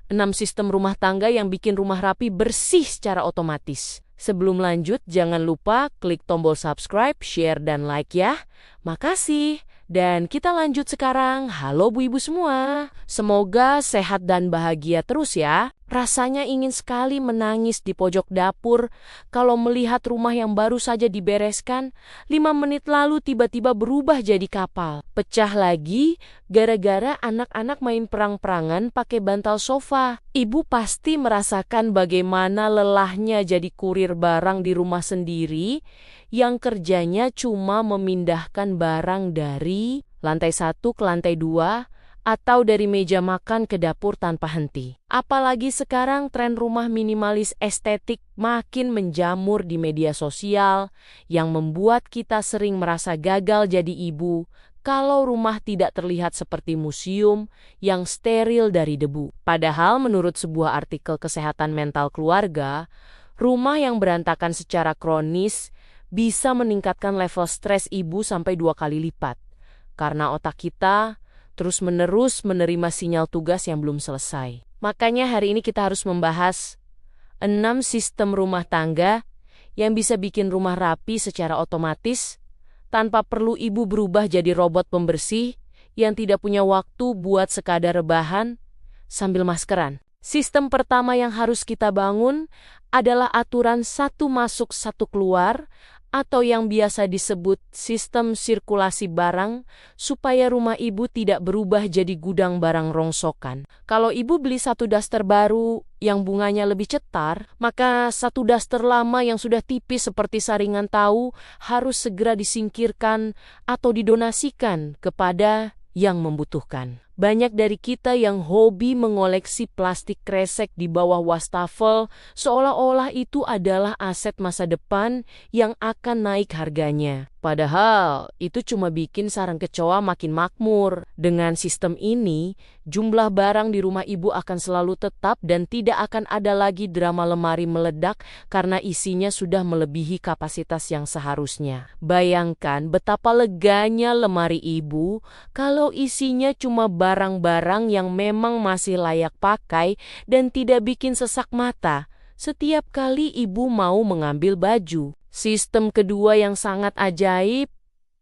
6 sistem rumah tangga yang bikin rumah rapi bersih secara otomatis. Sebelum lanjut, jangan lupa klik tombol subscribe, share, dan like ya. Makasih. Dan kita lanjut sekarang. Halo Bu Ibu semua. Semoga sehat dan bahagia terus ya. Rasanya ingin sekali menangis di pojok dapur kalau melihat rumah yang baru saja dibereskan, 5 menit lalu tiba-tiba berubah jadi kapal. Pecah lagi gara-gara anak-anak main perang-perangan pakai bantal sofa. Ibu pasti merasakan bagaimana lelahnya jadi kurir barang di rumah sendiri yang kerjanya cuma memindahkan barang dari lantai 1 ke lantai 2 atau dari meja makan ke dapur tanpa henti. Apalagi sekarang tren rumah minimalis estetik makin menjamur di media sosial yang membuat kita sering merasa gagal jadi ibu kalau rumah tidak terlihat seperti museum yang steril dari debu. Padahal menurut sebuah artikel kesehatan mental keluarga, rumah yang berantakan secara kronis bisa meningkatkan level stres ibu sampai 2 kali lipat. Karena otak kita terus-menerus menerima sinyal tugas yang belum selesai. Makanya hari ini kita harus membahas 6 sistem rumah tangga yang bisa bikin rumah rapi secara otomatis tanpa perlu ibu berubah jadi robot pembersih yang tidak punya waktu buat sekadar rebahan sambil maskeran. Sistem pertama yang harus kita bangun adalah aturan 1 masuk 1 keluar atau yang biasa disebut sistem sirkulasi barang supaya rumah ibu tidak berubah jadi gudang barang rongsokan. Kalau ibu beli 1 daster baru yang bunganya lebih cetar, maka 1 daster lama yang sudah tipis seperti saringan tahu harus segera disingkirkan atau didonasikan kepada yang membutuhkan. Banyak dari kita yang hobi mengoleksi plastik kresek di bawah wastafel seolah-olah itu adalah aset masa depan yang akan naik harganya. Padahal itu cuma bikin sarang kecoa makin makmur. Dengan sistem ini, jumlah barang di rumah ibu akan selalu tetap dan tidak akan ada lagi drama lemari meledak karena isinya sudah melebihi kapasitas yang seharusnya. Bayangkan betapa leganya lemari ibu kalau isinya cuma barang-barang yang memang masih layak pakai dan tidak bikin sesak mata setiap kali ibu mau mengambil baju. Sistem kedua yang sangat ajaib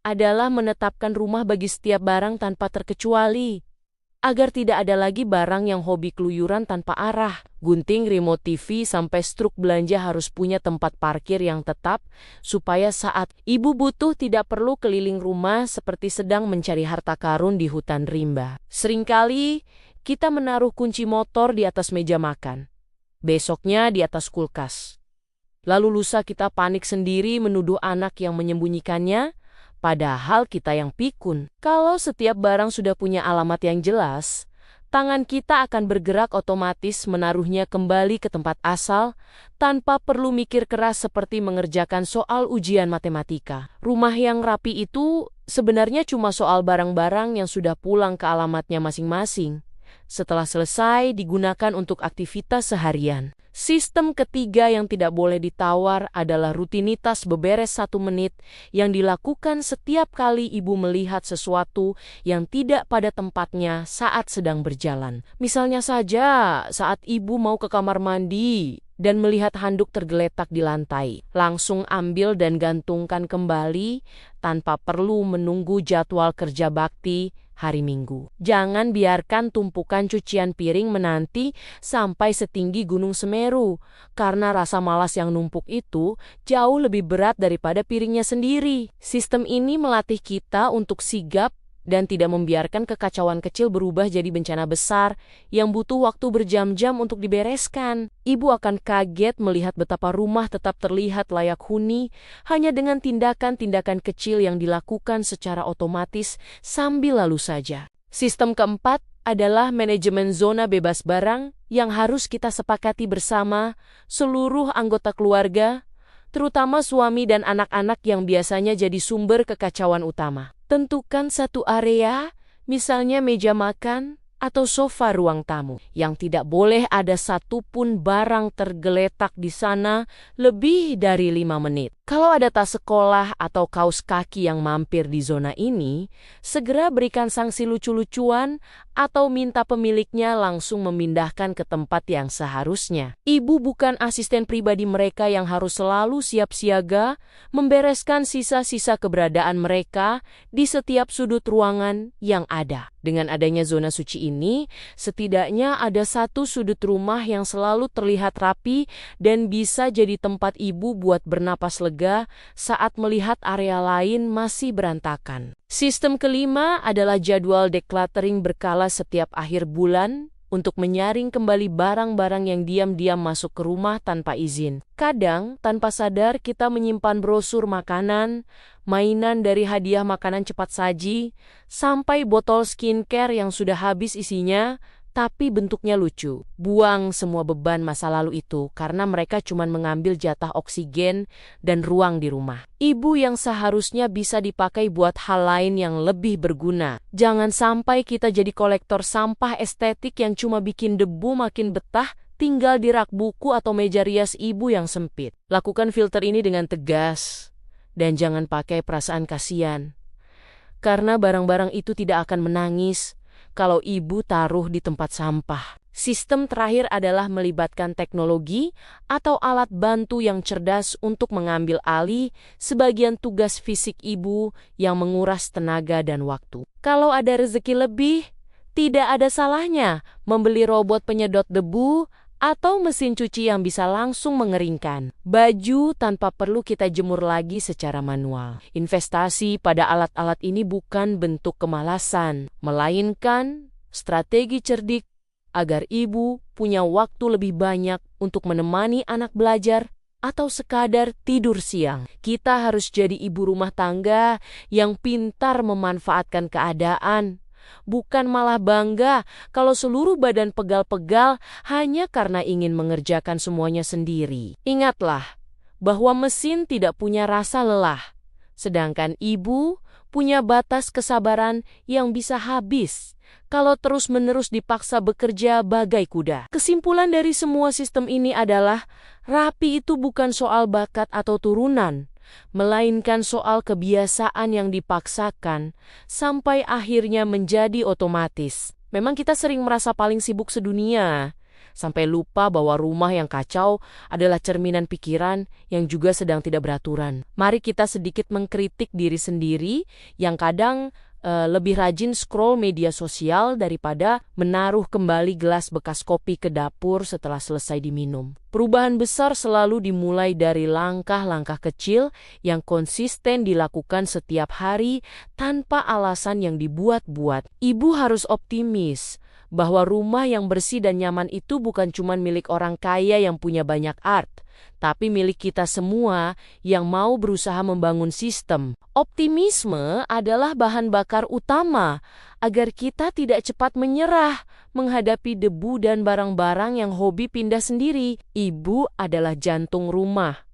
adalah menetapkan rumah bagi setiap barang tanpa terkecuali, agar tidak ada lagi barang yang hobi keluyuran tanpa arah. Gunting remote TV sampai struk belanja harus punya tempat parkir yang tetap, supaya saat ibu butuh tidak perlu keliling rumah seperti sedang mencari harta karun di hutan rimba. Seringkali kita menaruh kunci motor di atas meja makan, besoknya di atas kulkas. Lalu lusa kita panik sendiri menuduh anak yang menyembunyikannya, padahal kita yang pikun. Kalau setiap barang sudah punya alamat yang jelas, tangan kita akan bergerak otomatis menaruhnya kembali ke tempat asal tanpa perlu mikir keras seperti mengerjakan soal ujian matematika. Rumah yang rapi itu sebenarnya cuma soal barang-barang yang sudah pulang ke alamatnya masing-masing setelah selesai digunakan untuk aktivitas seharian. Sistem ketiga yang tidak boleh ditawar adalah rutinitas beberes 1 menit yang dilakukan setiap kali ibu melihat sesuatu yang tidak pada tempatnya saat sedang berjalan. Misalnya saja saat ibu mau ke kamar mandi dan melihat handuk tergeletak di lantai. Langsung ambil dan gantungkan kembali tanpa perlu menunggu jadwal kerja bakti hari Minggu. Jangan biarkan tumpukan cucian piring menanti sampai setinggi Gunung Semeru, karena rasa malas yang numpuk itu jauh lebih berat daripada piringnya sendiri. Sistem ini melatih kita untuk sigap dan tidak membiarkan kekacauan kecil berubah jadi bencana besar yang butuh waktu berjam-jam untuk dibereskan. Ibu akan kaget melihat betapa rumah tetap terlihat layak huni hanya dengan tindakan-tindakan kecil yang dilakukan secara otomatis sambil lalu saja. Sistem keempat adalah manajemen zona bebas barang yang harus kita sepakati bersama seluruh anggota keluarga, terutama suami dan anak-anak yang biasanya jadi sumber kekacauan utama. Tentukan 1 area, misalnya meja makan atau sofa ruang tamu. Yang tidak boleh ada satupun barang tergeletak di sana lebih dari 5 menit. Kalau ada tas sekolah atau kaos kaki yang mampir di zona ini, segera berikan sanksi lucu-lucuan atau minta pemiliknya langsung memindahkan ke tempat yang seharusnya. Ibu bukan asisten pribadi mereka yang harus selalu siap siaga, membereskan sisa-sisa keberadaan mereka di setiap sudut ruangan yang ada. Dengan adanya zona suci ini, setidaknya ada satu sudut rumah yang selalu terlihat rapi dan bisa jadi tempat ibu buat bernapas lega saat melihat area lain masih berantakan. Sistem kelima adalah jadwal decluttering berkala setiap akhir bulan untuk menyaring kembali barang-barang yang diam-diam masuk ke rumah tanpa izin. Kadang, tanpa sadar kita menyimpan brosur makanan, mainan dari hadiah makanan cepat saji, sampai botol skincare yang sudah habis isinya, tapi bentuknya lucu. Buang semua beban masa lalu itu karena mereka cuma mengambil jatah oksigen dan ruang di rumah. Ibu yang seharusnya bisa dipakai buat hal lain yang lebih berguna. Jangan sampai kita jadi kolektor sampah estetik yang cuma bikin debu makin betah tinggal di rak buku atau meja rias ibu yang sempit. Lakukan filter ini dengan tegas dan jangan pakai perasaan kasihan. Karena barang-barang itu tidak akan menangis kalau ibu taruh di tempat sampah. Sistem terakhir adalah melibatkan teknologi atau alat bantu yang cerdas untuk mengambil alih sebagian tugas fisik ibu yang menguras tenaga dan waktu. Kalau ada rezeki lebih, tidak ada salahnya membeli robot penyedot debu atau mesin cuci yang bisa langsung mengeringkan baju tanpa perlu kita jemur lagi secara manual. Investasi pada alat-alat ini bukan bentuk kemalasan, melainkan strategi cerdik agar ibu punya waktu lebih banyak untuk menemani anak belajar atau sekadar tidur siang. Kita harus jadi ibu rumah tangga yang pintar memanfaatkan keadaan, bukan malah bangga kalau seluruh badan pegal-pegal hanya karena ingin mengerjakan semuanya sendiri. Ingatlah bahwa mesin tidak punya rasa lelah, sedangkan ibu punya batas kesabaran yang bisa habis kalau terus-menerus dipaksa bekerja bagai kuda. Kesimpulan dari semua sistem ini adalah rapi itu bukan soal bakat atau turunan, melainkan soal kebiasaan yang dipaksakan sampai akhirnya menjadi otomatis. Memang kita sering merasa paling sibuk sedunia, sampai lupa bahwa rumah yang kacau adalah cerminan pikiran yang juga sedang tidak beraturan. Mari kita sedikit mengkritik diri sendiri yang kadang lebih rajin scroll media sosial daripada menaruh kembali gelas bekas kopi ke dapur setelah selesai diminum. Perubahan besar selalu dimulai dari langkah-langkah kecil yang konsisten dilakukan setiap hari tanpa alasan yang dibuat-buat. Ibu harus optimis bahwa rumah yang bersih dan nyaman itu bukan cuma milik orang kaya yang punya banyak art, tapi milik kita semua yang mau berusaha membangun sistem. Optimisme adalah bahan bakar utama agar kita tidak cepat menyerah menghadapi debu dan barang-barang yang hobi pindah sendiri. Ibu adalah jantung rumah.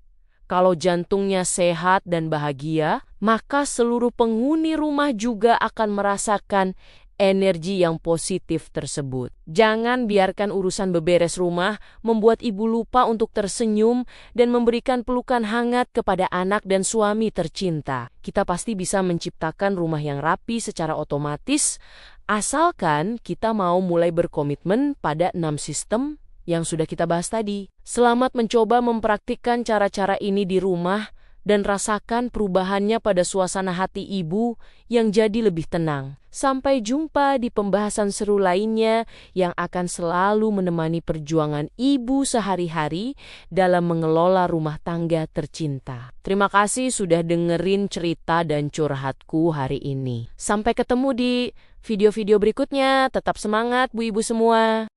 Kalau jantungnya sehat dan bahagia, maka seluruh penghuni rumah juga akan merasakan energi yang positif tersebut. Jangan biarkan urusan beberes rumah membuat ibu lupa untuk tersenyum dan memberikan pelukan hangat kepada anak dan suami tercinta. Kita pasti bisa menciptakan rumah yang rapi secara otomatis, asalkan kita mau mulai berkomitmen pada 6 sistem yang sudah kita bahas tadi. Selamat mencoba mempraktikkan cara-cara ini di rumah dan rasakan perubahannya pada suasana hati ibu yang jadi lebih tenang. Sampai jumpa di pembahasan seru lainnya yang akan selalu menemani perjuangan ibu sehari-hari dalam mengelola rumah tangga tercinta. Terima kasih sudah dengerin cerita dan curhatku hari ini. Sampai ketemu di video-video berikutnya. Tetap semangat Bu Ibu semua.